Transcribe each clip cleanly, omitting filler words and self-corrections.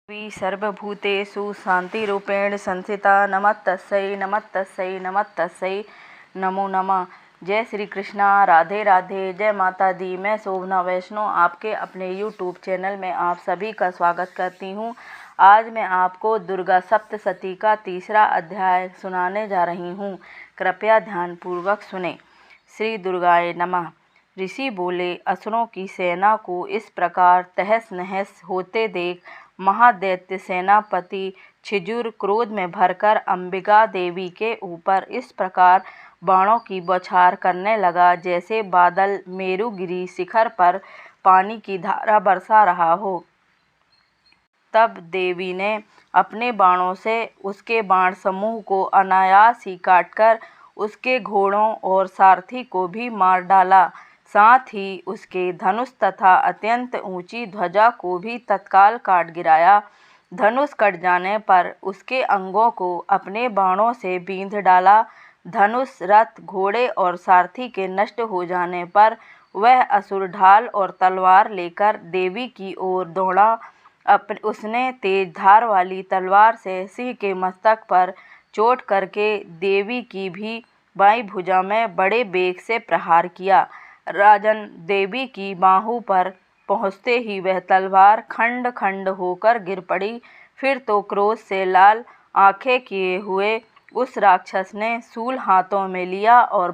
देवी सर्वभूतेषु शान्तिरूपेण संस्थिता नमस्तस्यै नमस्तस्यै नमस्तस्यै नमो नमः। जय श्री कृष्णा, राधे राधे, जय माता दी। मैं शोभना वैष्णव आपके अपने YouTube चैनल में आप सभी का स्वागत करती हूँ। आज मैं आपको दुर्गा सप्तशती का तीसरा अध्याय सुनाने जा रही हूँ। कृपया ध्यानपूर्वक सुने। श्री दुर्गाय नमः। ऋषि बोले, असुरों की सेना को इस प्रकार तहस नहस होते देख महादैत्य सेनापति छिजुर क्रोध में भरकर अंबिका देवी के ऊपर इस प्रकार बाणों की बौछार करने लगा जैसे बादल मेरुगिरी शिखर पर पानी की धारा बरसा रहा हो। तब देवी ने अपने बाणों से उसके बाण समूह को अनायास ही काटकर उसके घोड़ों और सारथी को भी मार डाला। साथ ही उसके धनुष तथा अत्यंत ऊंची ध्वजा को भी तत्काल काट गिराया। धनुष कट जाने पर उसके अंगों को अपने बाणों से बींध डाला। धनुष, रथ, घोड़े और सारथी के नष्ट हो जाने पर वह असुर ढाल और तलवार लेकर देवी की ओर दौड़ा। उसने तेज धार वाली तलवार से सिंह के मस्तक पर चोट करके देवी की भी बाईं भुजा में बड़े वेग से प्रहार किया। राजन, देवी की बाहु पर पहुँचते ही वह तलवार खंड खंड होकर गिर पड़ी। फिर तो क्रोध से लाल आंखें किए हुए उस राक्षस ने शूल हाथों में लिया और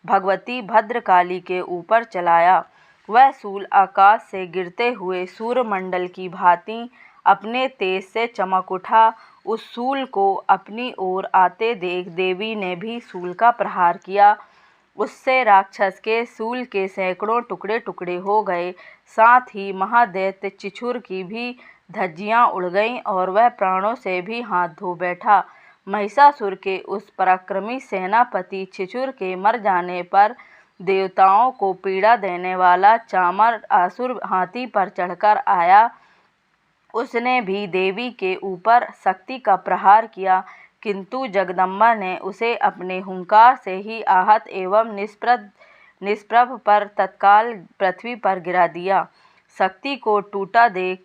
भगवती भद्रकाली के ऊपर चलाया। वह शूल आकाश से गिरते हुए सूर्यमंडल की भांति अपने तेज से चमक उठा। उस शूल को अपनी ओर आते देख देवी ने भी शूल का प्रहार किया। उससे राक्षस के शूल के सैकड़ों टुकड़े टुकड़े हो गए। साथ ही महादैत्य छिछुर की भी धज्जियां उड़ गईं और वह प्राणों से भी हाथ धो बैठा। महिषासुर के उस पराक्रमी सेनापति छिछुर के मर जाने पर देवताओं को पीड़ा देने वाला चामर असुर हाथी पर चढ़कर आया। उसने भी देवी के ऊपर शक्ति का प्रहार किया, किंतु जगदम्बा ने उसे अपने हुंकार से ही आहत एवं निष्प्रभ पर तत्काल पृथ्वी पर गिरा दिया। शक्ति को टूटा देख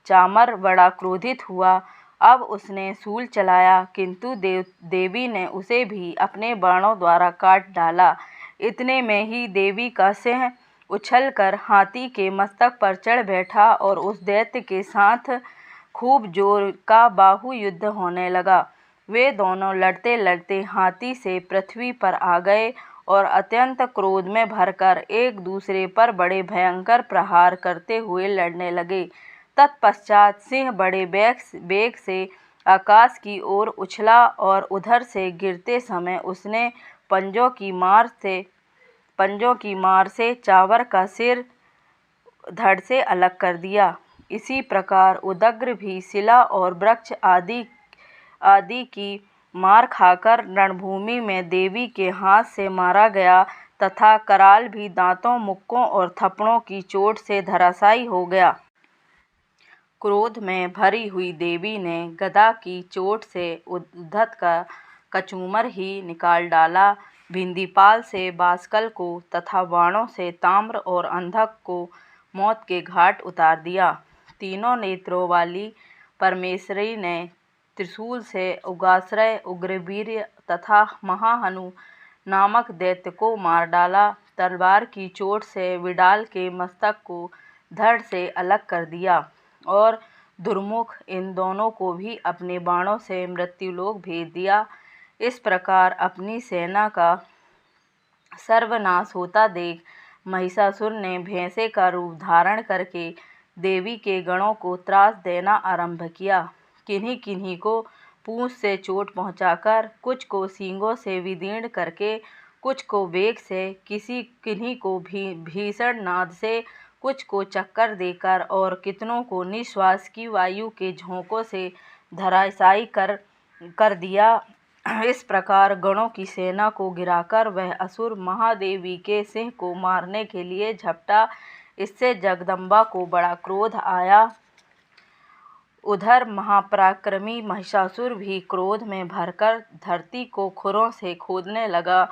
चामर बड़ा क्रोधित हुआ। अब उसने शूल चलाया, किंतु देवी ने उसे भी अपने बाणों द्वारा काट डाला। इतने में ही देवी का सिंह उछलकर हाथी के मस्तक पर चढ़ बैठा और उस दैत्य के साथ खूब जोर का बाहु युद्ध होने लगा। वे दोनों लड़ते लड़ते हाथी से पृथ्वी पर आ गए और अत्यंत क्रोध में भरकर एक दूसरे पर बड़े भयंकर प्रहार करते हुए लड़ने लगे। तत्पश्चात सिंह बड़े वेग से आकाश की ओर उछला और उधर से गिरते समय उसने पंजों की मार से चावर का सिर धड़ से अलग कर दिया। इसी प्रकार उदग्र भी शिला और वृक्ष आदि की मार खाकर रणभूमि में देवी के हाथ से मारा गया तथा कराल भी दांतों, मुक्कों और थप्पड़ों की चोट से धराशायी हो गया। क्रोध में भरी हुई देवी ने गदा की चोट से उद्धत का कचूमर ही निकाल डाला। भिंदीपाल से बाष्कल को तथा बाणों से ताम्र और अंधक को मौत के घाट उतार दिया। तीनों नेत्रों वाली परमेश्वरी ने त्रिशूल से उग्राश्रय, उग्रवीर्य तथा महाहनु नामक दैत्य को मार डाला। तलवार की चोट से विडाल के मस्तक को धड़ से अलग कर दिया और दुर्मुख इन दोनों को भी अपने बाणों से मृत्युलोक भेज दिया। इस प्रकार अपनी सेना का सर्वनाश होता देख महिषासुर ने भैंसे का रूप धारण करके देवी के गणों को त्रास देना आरंभ किया। किन्हीं किन्हीं को पूंछ से चोट पहुंचाकर, कुछ को सींगों से विदीर्ण करके, कुछ को वेग से, किन्हीं को भीषण नाद से, कुछ को चक्कर देकर और कितनों को निश्वास की वायु के झोंकों से धराशायी कर दिया। इस प्रकार गणों की सेना को गिराकर वह असुर महादेवी के सिंह को मारने के लिए झपटा। इससे जगदम्बा को बड़ा क्रोध आया। उधर महापराक्रमी महिषासुर भी क्रोध में भरकर धरती को खुरों से खोदने लगा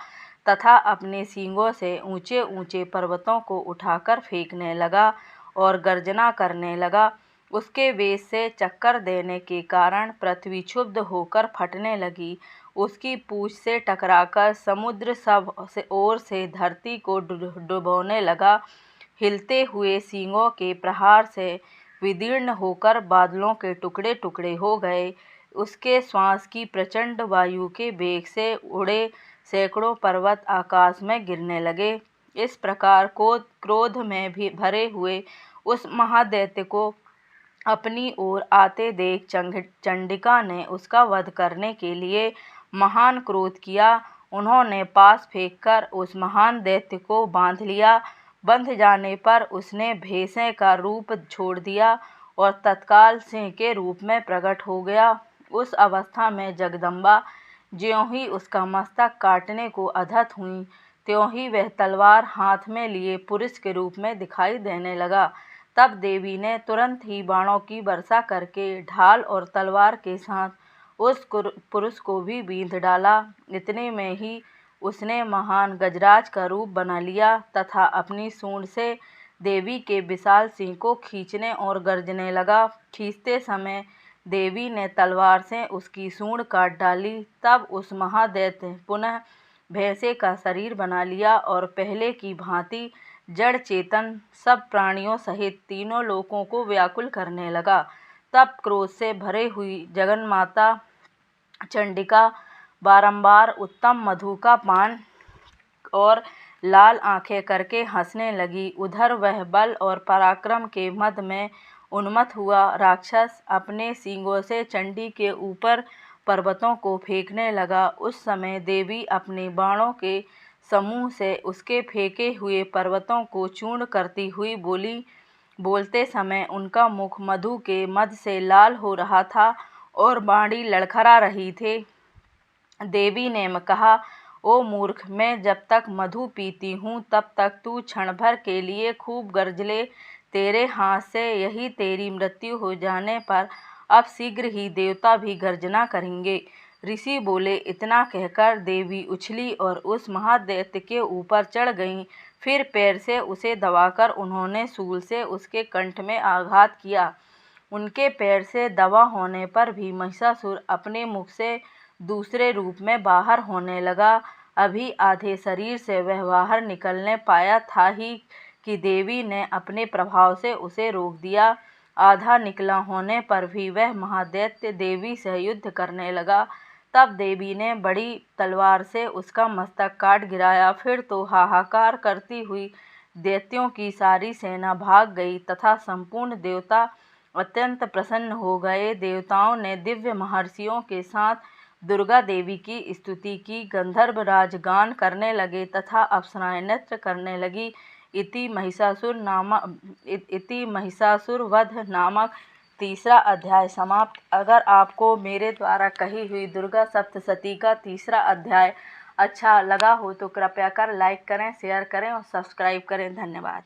तथा अपने सींगों से ऊंचे ऊंचे पर्वतों को उठाकर फेंकने लगा और गर्जना करने लगा। उसके वेश से चक्कर देने के कारण पृथ्वी क्षुब्ध होकर फटने लगी। उसकी पूँछ से टकराकर समुद्र सब ओर से धरती को डुबोने लगा। हिलते हुए सींगों के प्रहार से विदीर्ण होकर बादलों के टुकड़े टुकड़े हो गए। उसके श्वास की प्रचंड वायु के वेग से उड़े सैकड़ों पर्वत आकाश में गिरने लगे। इस प्रकार क्रोध में भी भरे हुए उस महादैत्य को अपनी ओर आते देख चंडिका ने उसका वध करने के लिए महान क्रोध किया। उन्होंने पास फेंककर उस महान दैत्य को बांध लिया। बंध जाने पर उसने भैंसे का रूप छोड़ दिया और तत्काल सिंह के रूप में प्रकट हो गया। उस अवस्था में जगदम्बा ज्यों ही उसका मस्तक काटने को अधत हुई, त्यों ही वह तलवार हाथ में लिए पुरुष के रूप में दिखाई देने लगा। तब देवी ने तुरंत ही बाणों की वर्षा करके ढाल और तलवार के साथ उस पुरुष को भी बींध डाला। इतने में ही उसने महान गजराज का रूप बना लिया तथा अपनी सूंड से देवी के विशाल सिंह को खींचने और गर्जने लगा। खींचते समय देवी ने तलवार से उसकी सूंड काट डाली। तब उस महादैत्य पुनः भैंसे का शरीर बना लिया और पहले की भांति जड़ चेतन सब प्राणियों सहित तीनों लोकों को व्याकुल करने लगा। तब क्रोध से भरे हुई जगन्माता चंडिका बारंबार उत्तम मधु का पान और लाल आंखें करके हंसने लगी। उधर वह बल और पराक्रम के मद में उन्मत्त हुआ राक्षस अपने सींगों से चंडी के ऊपर पर्वतों को फेंकने लगा। उस समय देवी अपने बाणों के समूह से उसके फेंके हुए पर्वतों को चूर्ण करती हुई बोली। बोलते समय उनका मुख मधु के मद से लाल हो रहा था और बाणी लड़खड़ा रही थी। देवी ने कहा, ओ मूर्ख, मैं जब तक मधु पीती हूँ तब तक तू क्षण भर के लिए खूब गर्ज ले। तेरे हाथ से यही तेरी मृत्यु हो जाने पर अब शीघ्र ही देवता भी गर्जना करेंगे। ऋषि बोले। इतना कहकर देवी उछली और उस महादैत्य के ऊपर चढ़ गईं। फिर पैर से उसे दबाकर उन्होंने शूल से उसके कंठ में आघात किया। उनके पैर से दबा होने पर भी महिषासुर अपने मुख से दूसरे रूप में बाहर होने लगा। अभी आधे शरीर से वह बाहर निकलने पाया था ही कि देवी ने अपने प्रभाव से उसे रोक दिया। आधा निकला होने पर भी वह महादैत्य देवी से युद्ध करने लगा। तब देवी ने बड़ी तलवार से उसका मस्तक काट गिराया। फिर तो हाहाकार करती हुई दैत्यों की सारी सेना भाग गई तथा संपूर्ण देवता अत्यंत प्रसन्न हो गए। देवताओं ने दिव्य महर्षियों के साथ दुर्गा देवी की स्तुति की। गंधर्व राज गान करने लगे तथा अप्सराएं नृत्य करने लगी। इति महिषासुर वध नामक तीसरा अध्याय समाप्त। अगर आपको मेरे द्वारा कही हुई दुर्गा सप्तशती का तीसरा अध्याय अच्छा लगा हो तो कृपया कर लाइक करें, शेयर करें और सब्सक्राइब करें। धन्यवाद।